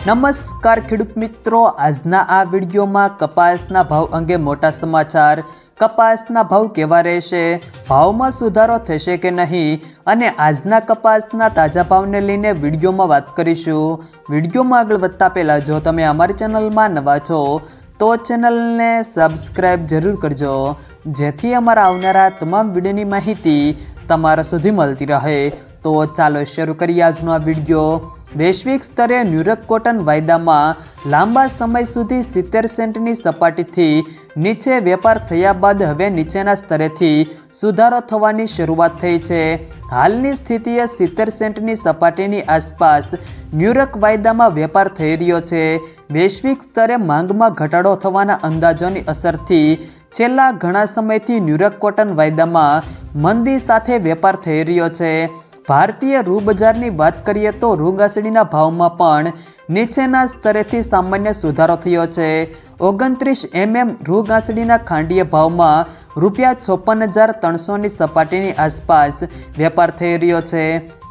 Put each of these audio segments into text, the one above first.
નમસ્કાર ખેડૂત મિત્રો, આજના આ વિડીયોમાં કપાસના ભાવ અંગે મોટા સમાચાર। કપાસના ભાવ કેવા રહેશે, ભાવમાં સુધારો થશે કે નહીં અને આજના કપાસના તાજા ભાવને લઈને વિડીયોમાં વાત કરીશું। વિડીયોમાં આગળ વધતા પહેલાં જો તમે અમારી ચેનલમાં નવા છો તો ચેનલને સબસ્ક્રાઈબ જરૂર કરજો, જેથી અમારા આવનારા તમામ વિડીયોની માહિતી તમારા સુધી મળતી રહે। તો ચાલો શરૂ કરીએ આજનો આ વિડીયો। વૈશ્વિક સ્તરે ન્યુયોર્ક કોટન વાયદામાં લાંબા સમય સુધી 70 સેન્ટની સપાટીથી નીચે વેપાર થયા બાદ હવે નીચેના સ્તરેથી સુધારો થવાની શરૂઆત થઈ છે। હાલની સ્થિતિએ 70 સેન્ટની સપાટીની આસપાસ ન્યુયોર્ક વાયદામાં વેપાર થઈ રહ્યો છે। વૈશ્વિક સ્તરે માંગમાં ઘટાડો થવાના અંદાજોની અસરથી છેલ્લા ઘણા સમયથી ન્યુયોર્ક કોટન વાયદામાં મંદી સાથે વેપાર થઈ રહ્યો છે। ભારતીય રૂ બજારની વાત કરીએ તો રૂ ઘાસડીના ભાવમાં પણ નીચેના સ્તરેથી સામાન્ય સુધારો થયો છે। 29 mm રૂ ઘાસડીના ખાંડીય ભાવમાં ₹56,300ની સપાટીની આસપાસ વેપાર થઈ રહ્યો છે।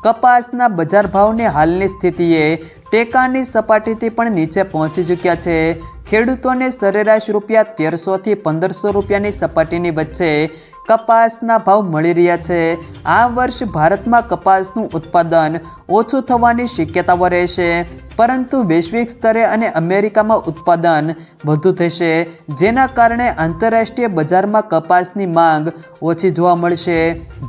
કપાસના બજાર ભાવને હાલની સ્થિતિએ ટેકાની સપાટીથી પણ નીચે પહોંચી ચૂક્યા છે। ખેડૂતોને સરેરાશ ₹1,300 થી ₹1,500ની સપાટીની વચ્ચે કપાસના ભાવ મળી રહ્યા છે। આ વર્ષ ભારતમાં કપાસનું ઉત્પાદન ઓછું થવાની શક્યતાઓ રહેશે, પરંતુ વૈશ્વિક સ્તરે અને અમેરિકામાં ઉત્પાદન વધુ થશે, જેના કારણે આંતરરાષ્ટ્રીય બજારમાં કપાસની માંગ ઓછી જોવા મળશે।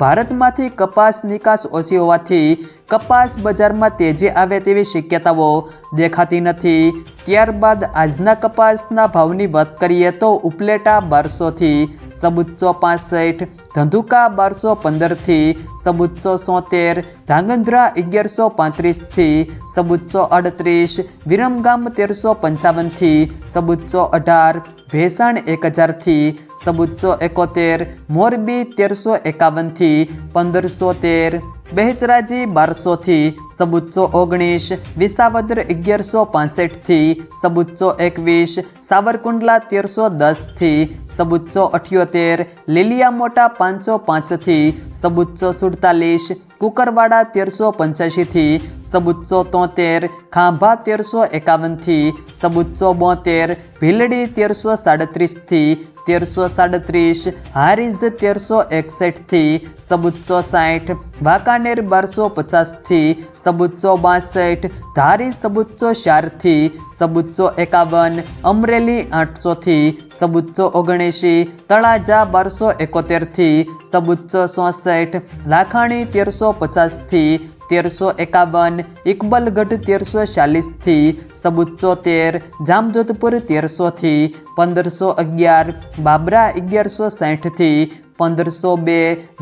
ભારતમાંથી કપાસ નિકાસ ઓછી હોવાથી કપાસ બજારમાં તેજી આવે તેવી શક્યતાઓ દેખાતી નથી। ત્યારબાદ આજના કપાસના ભાવની વાત કરીએ તો ઉપલેટા 1200 થી ₹765, ધંધુકા 1215 થી ₹773, ધાંગધ્રા 1135 થી ₹738, વિરમગામ 1355 થી ₹718, ભેસાણ 1000 થી ₹771, મોરબી 1351 થી ₹1513, બહુચરાજી 1200 થી ₹719, વિસાવદર 1165 થી ₹721, સાવરકુંડલા 1310 થી ₹778, લીલિયા મોટા 505 થી ₹747, કુકરવાડા 1385 થી ₹773, ખાંભા 1351 થી ₹772, ભીલડી 1337 થી ₹1337, હારીજ 1361 થી ₹760, વાંકાનેર 1250 થી ₹762, ધારી ₹704 થી ₹751, અમરેલી 800 થી ₹779, તળાજા 1271 થી ₹764, લાખાણી 1350 થી ₹1351, ઇકબલગઢ 1340 થી ₹774, જામજોધપુર 1300 થી ₹1511, બાબરા 1160 થી ₹1502,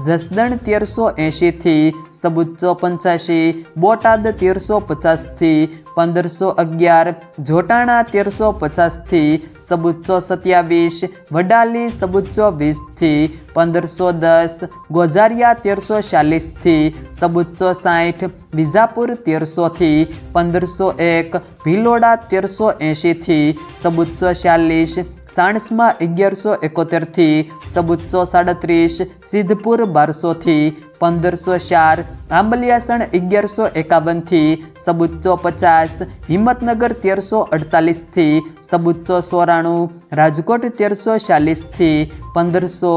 જસદણ 1380 થી ₹785, બોટાદ 1350 થી ₹1511, જોટાણા 1350 થી ₹727, વડાલી 720 થી ₹1510, ગોઝારિયા 1340 થી ₹760, વિજાપુર 1300 થી ₹1501, ભિલોડા 1380 થી ₹740, સાણસમાં 1171 થી ₹737, સિદ્ધપુર 1200 થી ₹1504, આંબલિયાસણ 1151 થી ₹750, હિંમતનગર 1348 થી ₹794, રાજકોટ 1340 થી ₹1500,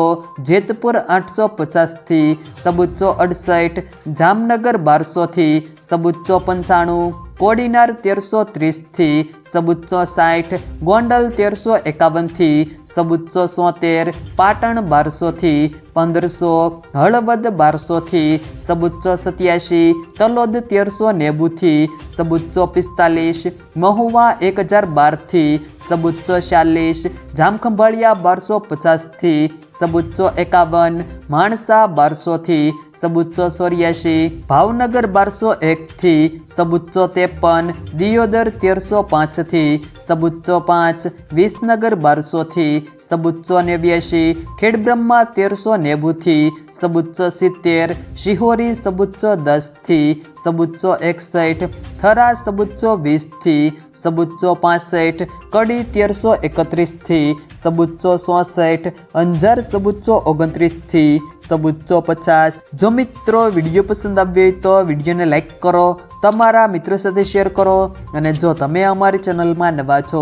જેતપુર 850 થી ₹768, જામનગર 1200 થી ₹795, કોડીનાર 1330 થી ₹760, ગોંડલ 1351 થી ₹773, પાટણ 1200 થી ₹1500, હળવદ 1200 થી ₹787, તલોદ 1390 થી ₹745, મહુવા 1012 થી ₹740, જામખંભાળિયા 1250 થી ₹751, માણસા 1200 થી ₹784, ભાવનગર 1201 થી ₹753, દિયોદર 1305 થી ₹705, વિસનગર 1200 થી ₹789, ખેડબ્રહ્મા 1390 થી ₹770, શિહોરી 710 થી ₹761, થરા 720 થી ₹765, કડી 1331 થી સબુચ્ચો 64, અંજાર સબુચ્ચો 29 સબુચ્ચો 50। જો મિત્રો વિડીયો પસંદ આવ્યો હોય તો વિડીયોને લાઈક કરો, તમારા મિત્રો સાથે શેર કરો અને જો તમે અમારી ચેનલમાં નવા છો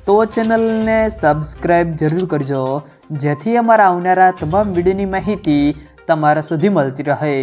તો ચેનલને સબસ્ક્રાઈબ જરૂર કરજો, જેથી અમારા આવનારા તમામ વિડીયોની માહિતી તમારા સુધી મળતી રહે।